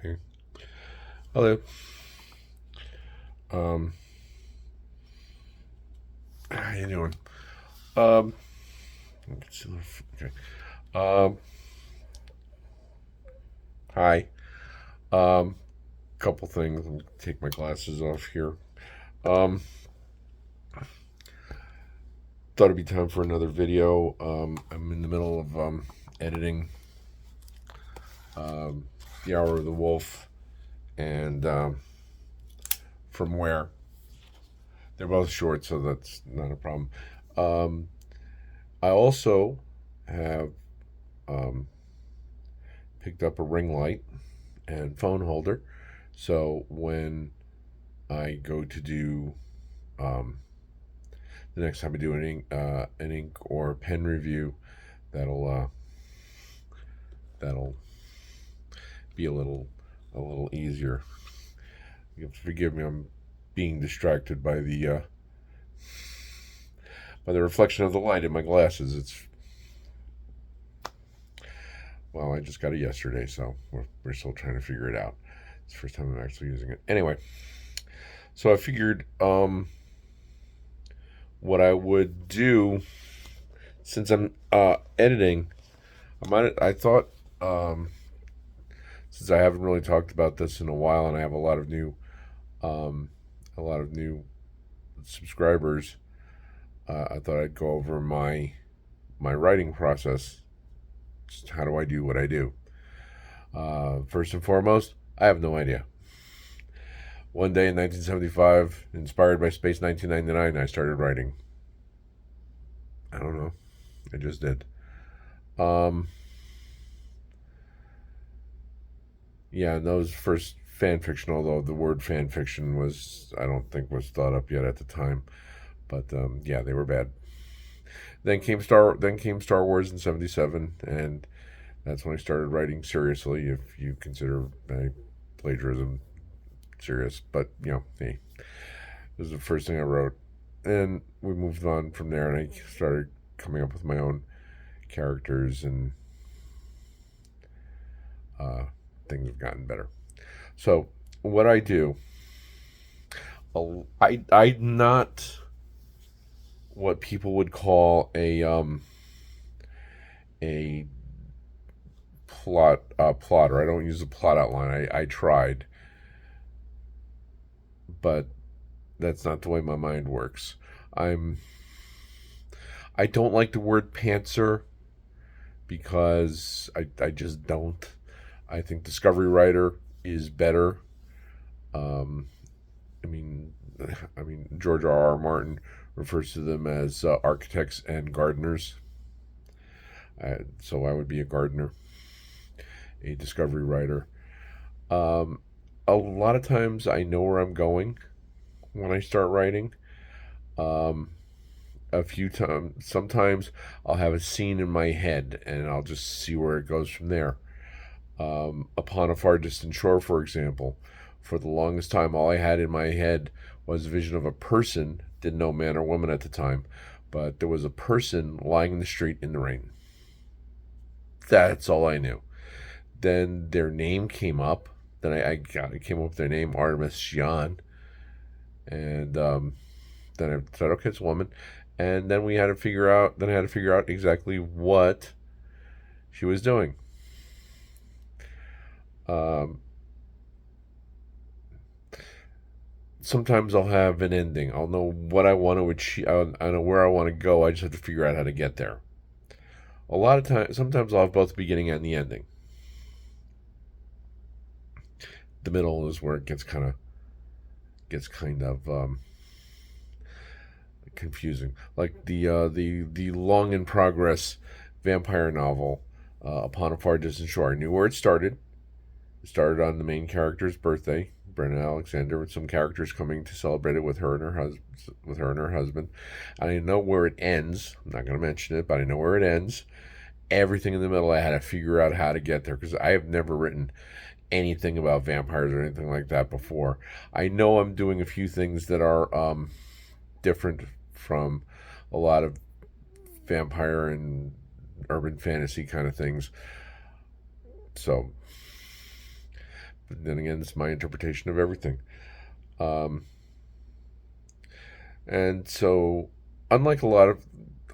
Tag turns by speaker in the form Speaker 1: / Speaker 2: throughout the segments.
Speaker 1: Okay. Hello. Um, how you doing? Um, okay. Um, hi. Um, couple things. Let me take my glasses off here. Um, thought it'd be time for another video. I'm in the middle of editing um, The Hour of the Wolf and From Where. They're both short, so that's not a problem. Um, I also have um, picked up a ring light and phone holder. So when I go to do um, the next time I do an ink or pen review, that'll that'll be a little easier. You have to forgive me. I'm being distracted by the reflection of the light in my glasses. It's well, I just got it yesterday, so we're still trying to figure it out. It's the first time I'm actually using it. Anyway, so I figured what I would do since I'm editing. I thought um, since I haven't really talked about this in a while, and I have um, a lot of new subscribers, I thought I'd go over my writing process. Just how do I do what I do? First and foremost, I have no idea. One day in 1975, inspired by Space 1999, I started writing. I don't know. I just did. Um, yeah, and those first fan fiction, although the word fan fiction I don't think was thought up yet at the time. But yeah, they were bad. Then came Star Wars in '77, and that's when I started writing seriously, if you consider my plagiarism serious. But hey, this is the first thing I wrote, and we moved on from there, and I started coming up with my own characters, and uh, things have gotten better. So what I do, I'm not what people would call a plotter. I don't use a plot outline. I tried, but that's not the way my mind works. I'm I don't like the word pantser because I just don't. I think discovery writer is better. Um, I mean, George R. R. Martin refers to them as architects and gardeners. So I would be a gardener, a discovery writer. Um, a lot of times I know where I'm going when I start writing. Um, a few times, sometimes I'll have a scene in my head and I'll just see where it goes from there. Upon a Far Distant Shore, for example, for the longest time, all I had in my head was a vision of a person, didn't know man or woman at the time, but there was a person lying in the street in the rain. That's all I knew. Then their name came up. Then I came up with their name, Artemis Jean, and then I said, okay, it's a woman. And then we had to figure out. Then I had to figure out exactly what she was doing. Um, Sometimes I'll have an ending. I'll know what I want to achieve. I know where I want to go. I just have to figure out how to get there. A lot of times, sometimes I'll have both the beginning and the ending. The middle is where it gets kind of confusing. Like the long in progress vampire novel, Upon a Far Distant Shore. I knew where it started. It started on the main character's birthday, Brenna Alexander, with some characters coming to celebrate it with her and her husband. I know where it ends. I'm not going to mention it, but I know where it ends. Everything in the middle, I had to figure out how to get there because I have never written anything about vampires or anything like that before. I know I'm doing a few things that are different from a lot of vampire and urban fantasy kind of things. So then again, it's my interpretation of everything. Um, and so, unlike a lot of,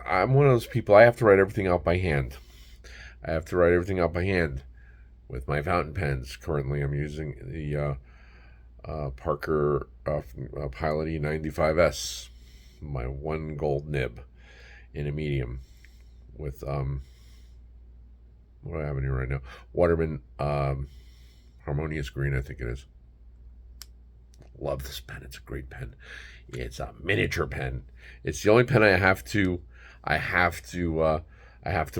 Speaker 1: I'm one of those people, I have to write everything out by hand. I have to write everything out by hand with my fountain pens. Currently, I'm using the Parker Pilot E95S, my one gold nib in a medium with what do I have in here right now? Waterman Harmonious Green, I think it is. Love this pen. It's a great pen. It's a miniature pen. It's the only pen I have to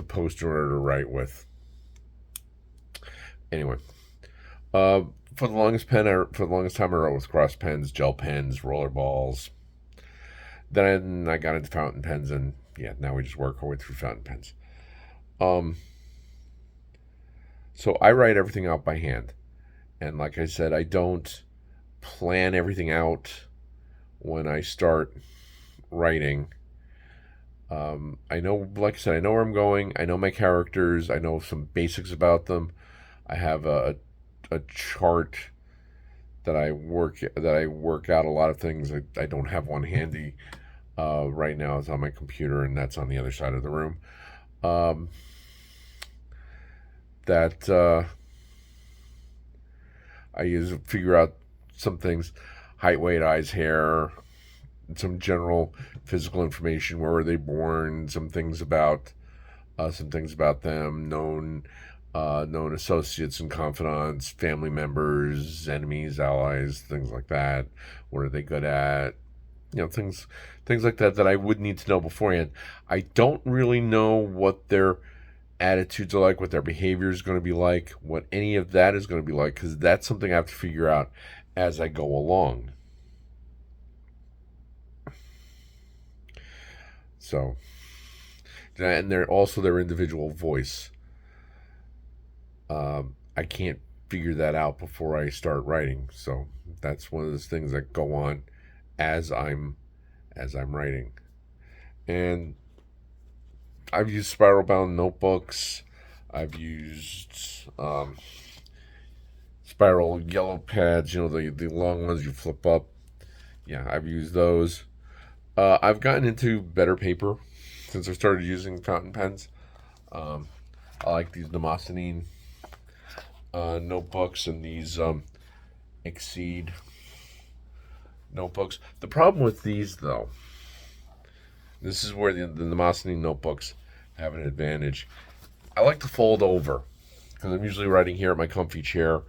Speaker 1: post in order to write with. Anyway, for the longest time, I wrote with cross pens, gel pens, roller balls. Then I got into fountain pens, and yeah, now we just work our way through fountain pens. So I write everything out by hand, and like I said, I don't plan everything out when I start writing. I know, like I said, I know where I'm going. I know my characters. I know some basics about them. I have a chart that I work out a lot of things. I don't have one handy right now. It's on my computer, and that's on the other side of the room. That I use to figure out some things: height, weight, eyes, hair, some general physical information. Where were they born? Some things about them, known associates and confidants, family members, enemies, allies, things like that. What are they good at? Things like that I would need to know beforehand. I don't really know what their attitudes are like, what their behavior is going to be like, what any of that is going to be like, because that's something I have to figure out as I go along. So, and they're also their individual voice. I can't figure that out before I start writing. So that's one of those things that go on as I'm writing. And I've used spiral bound notebooks. I've used spiral yellow pads. The long ones you flip up. Yeah, I've used those. I've gotten into better paper since I started using fountain pens. I like these Demosthenes notebooks and these Exceed notebooks. The problem with these, though, this is where the Demosthenes notebooks have an advantage. I like to fold over because I'm usually writing here at my comfy chair,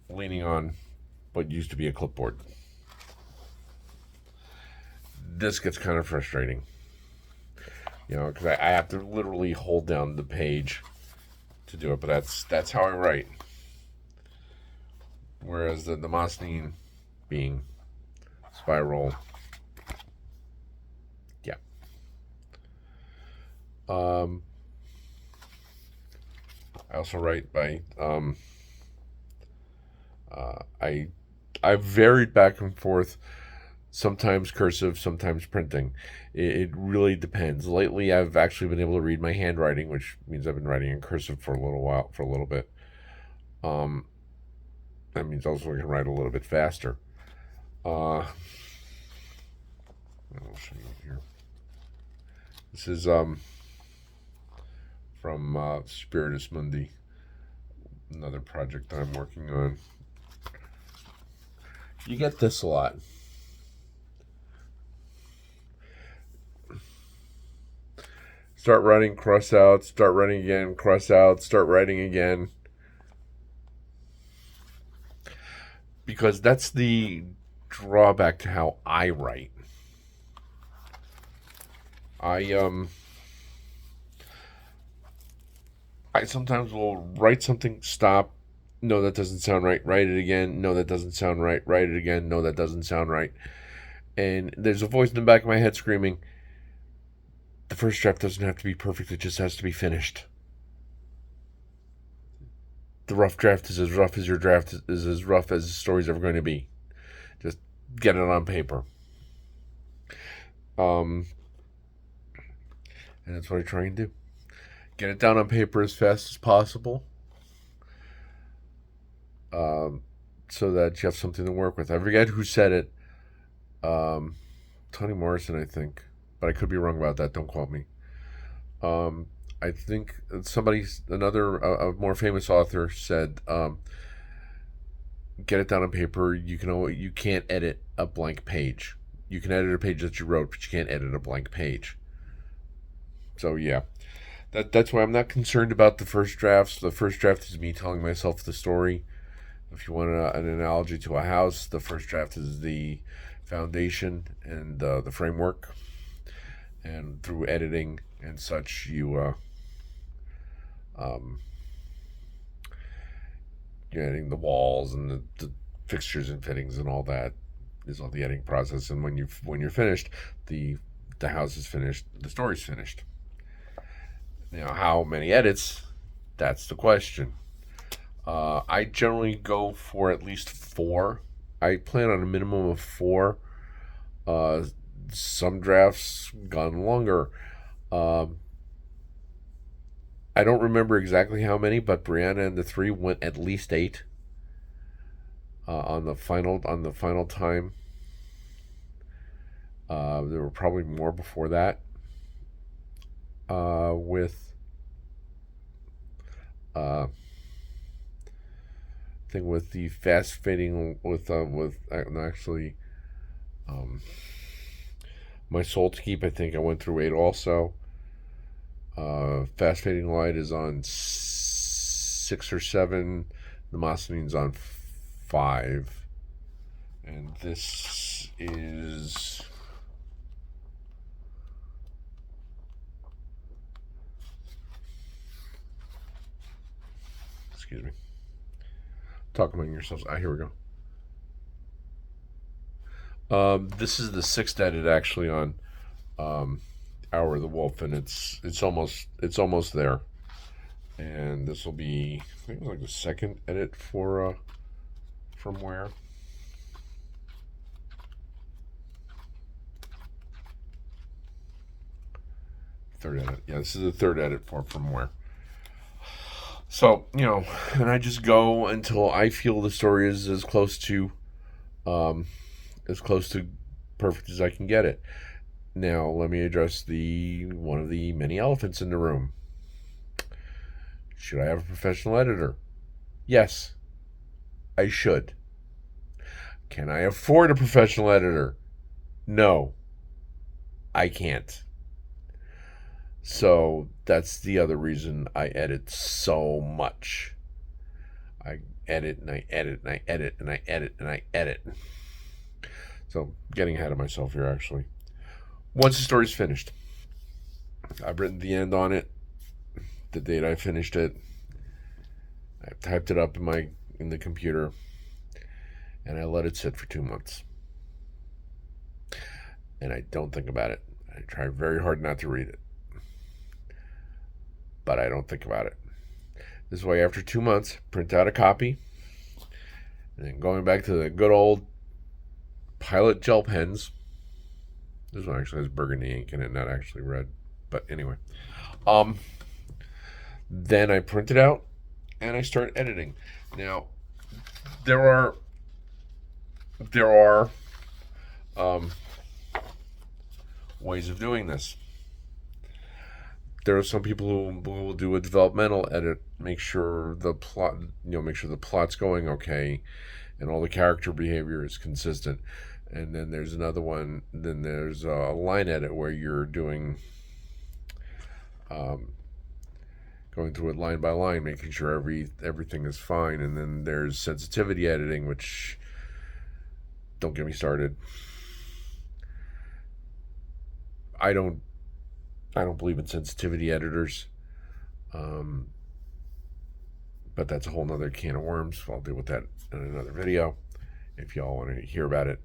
Speaker 1: leaning on what used to be a clipboard. This gets kind of frustrating, because I have to literally hold down the page to do it, but that's how I write. Whereas the Demosthenes being spiral, yeah. I also write by I've varied back and forth. Sometimes cursive, sometimes printing. It really depends. Lately, I've actually been able to read my handwriting, which means I've been writing in cursive for a little bit. That means also I can write a little bit faster. I'll show you here. This is from Spiritus Mundi, another project that I'm working on. You get this a lot. Start writing, cross out, start writing again, cross out, start writing again. Because that's the drawback to how I write. I sometimes will write something, stop, no, that doesn't sound right, write it again, no, that doesn't sound right, write it again, no, that doesn't sound right. And there's a voice in the back of my head screaming, the first draft doesn't have to be perfect, it just has to be finished. The rough draft is as rough as your draft is as rough as the story's ever going to be. Just get it on paper. And that's what I try and do. Get it down on paper as fast as possible. um, so that you have something to work with. I forget who said it. Um, Toni Morrison, I think, but I could be wrong about that. Don't quote me. Um, I think another more famous author said, "Get it down on paper. You can't edit a blank page. You can edit a page that you wrote, but you can't edit a blank page." So yeah, that's why I'm not concerned about the first drafts. The first draft is me telling myself the story. If you want an analogy to a house, the first draft is the foundation and the framework, and through editing and such, um, you're editing the walls and the fixtures and fittings and all that is all the editing process. And when you're finished, the house is finished, the story's finished. Now, how many edits? That's the question. I generally go for at least 4. I plan on a minimum of 4. Uh, some drafts gone longer. Um, I don't remember exactly how many, but Brianna and the 3 went at least 8 on the final time. There were probably more before that. With thing with the fast fading with actually my soul to keep. I think I went through 8 also. Fast fading light is on 6 or 7. The Demosthenes on 5, and this is excuse me. Talk among yourselves. Here we go. This is the 6th edit actually on Hour of the Wolf, and it's almost there. And this will be, I think, like the 2nd edit for From Where. Third edit. Yeah, this is the 3rd edit for From Where. So, and I just go until I feel the story is as close to perfect as I can get it. Now, let me address one of the many elephants in the room. Should I have a professional editor? Yes, I should. Can I afford a professional editor? No, I can't. So that's the other reason I edit so much. I edit and I edit and I edit and I edit and I edit. So getting ahead of myself here, actually. Once the story's finished, I've written the end on it, the date I finished it. I typed it up in the computer, and I let it sit for 2 months. And I don't think about it. I try very hard not to read it, but I don't think about it. This way, after 2 months, print out a copy, and then going back to the good old Pilot gel pens. This one actually has burgundy ink in it, not actually red, but anyway. Then I print it out and I start editing. Now, there are ways of doing this. There are some people who will do a developmental edit, make sure the plot's going okay, and all the character behavior is consistent. And then there's another one. Then there's a line edit where you're doing, going through it line by line, making sure everything is fine. And then there's sensitivity editing, which, don't get me started. I don't believe in sensitivity editors, but that's a whole nother can of worms. I'll deal with that in another video if y'all want to hear about it.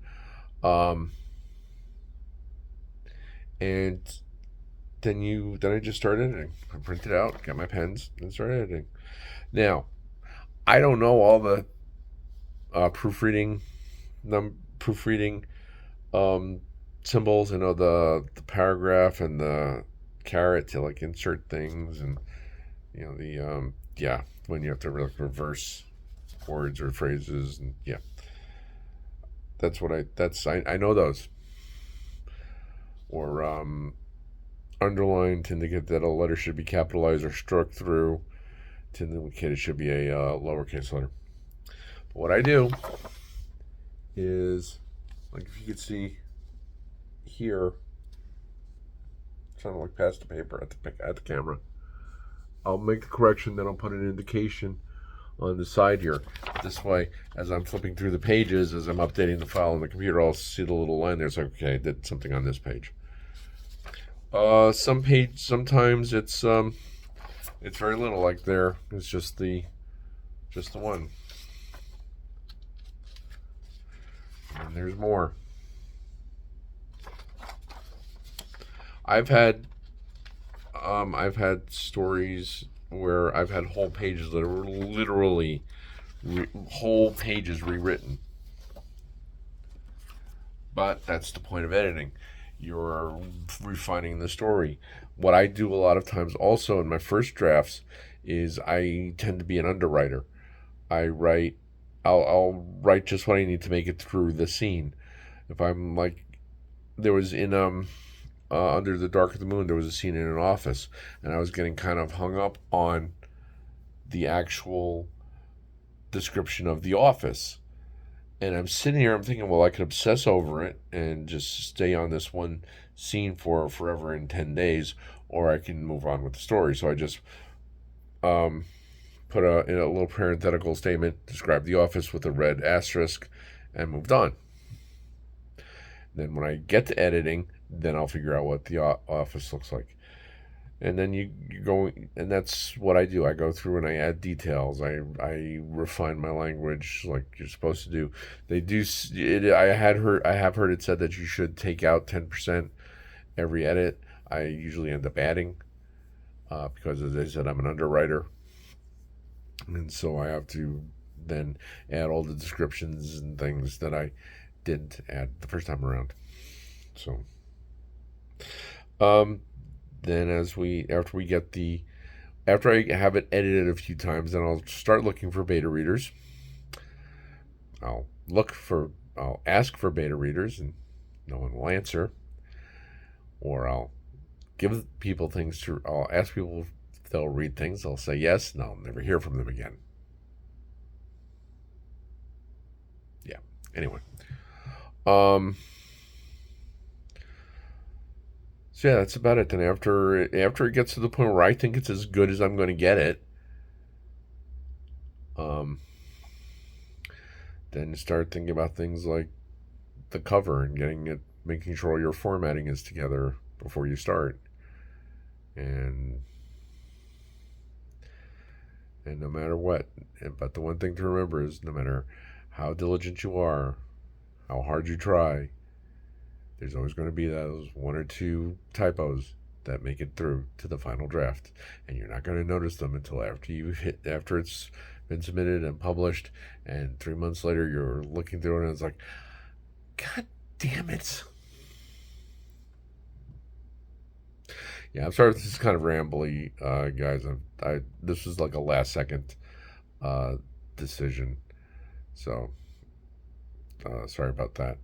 Speaker 1: And then I just started editing. I printed out, got my pens, and started editing. Now, I don't know all the proofreading symbols. I know the paragraph and the caret to like insert things, and when you have to reverse words or phrases, and yeah, I know those. Or underline to indicate that a letter should be capitalized or struck through to indicate it should be a lowercase letter. But what I do is, like if you could see here, trying to look past the paper at the camera, I'll make the correction, then I'll put an indication on the side here. This way, as I'm flipping through the pages, as I'm updating the file on the computer, I'll see the little line there. It's like, okay, I did something on this page. Sometimes it's very little. Like there, it's just the one. And there's more. I've had stories where I've had whole pages that are literally whole pages rewritten. But that's the point of editing. You're refining the story. What I do a lot of times also in my first drafts is I tend to be an underwriter. I'll write just what I need to make it through the scene. If I'm like, there was in Under the Dark of the Moon, there was a scene in an office, and I was getting kind of hung up on the actual description of the office. And I'm sitting here, I'm thinking, well, I could obsess over it and just stay on this one scene for forever in 10 days, or I can move on with the story. So I just put in a little parenthetical statement, describe the office with a red asterisk, and moved on. Then when I get to editing, then I'll figure out what the office looks like. And then you go, and that's what I do. I go through and I add details. I refine my language like you're supposed to do. They do. I have heard it said that you should take out 10% every edit. I usually end up adding because, as I said, I'm an underwriter, and so I have to then add all the descriptions and things that I didn't add the first time around. So, then after I have it edited a few times, then I'll start looking for beta readers. I'll ask for beta readers and no one will answer. Or I'll give people I'll ask people if they'll read things. They'll say yes, and I'll never hear from them again. Yeah. Anyway. So yeah, that's about it. Then after it gets to the point where I think it's as good as I'm going to get it, then start thinking about things like the cover and making sure all your formatting is together before you start. And no matter what, but the one thing to remember is no matter how diligent you are, how hard you try, there's always going to be those one or two typos that make it through to the final draft, and you're not going to notice them until after it's been submitted and published, and 3 months later you're looking through it and it's like, God damn it. Yeah, I'm sorry if this is kind of rambly, guys. This was like a last second decision, so sorry about that.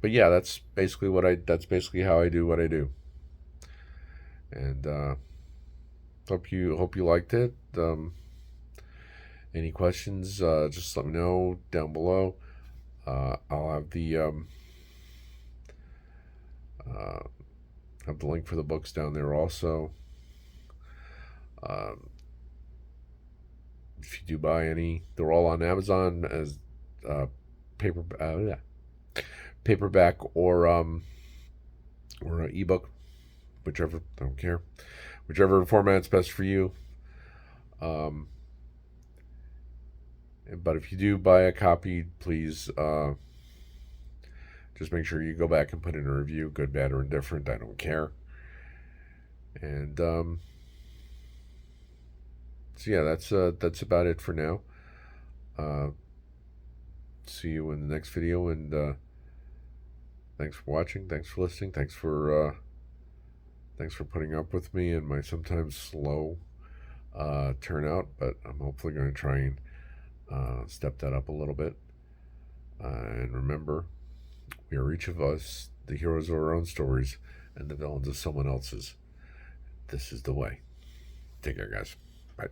Speaker 1: But yeah, that's basically how I do what I do. And hope you liked it. Any questions? Just let me know down below. I'll have the link for the books down there also. If you do buy any, they're all on Amazon as paperback or an ebook, whichever. I don't care, whichever format's best for you. But if you do buy a copy, please just make sure you go back and put in a review, good, bad, or indifferent. I don't care. And so yeah, that's about it for now. See you in the next video, and thanks for watching, thanks for listening, thanks for putting up with me and my sometimes slow turnout, but I'm hopefully going to try and step that up a little bit. And remember, we are each of us the heroes of our own stories and the villains of someone else's. This is the way. Take care, guys. Bye.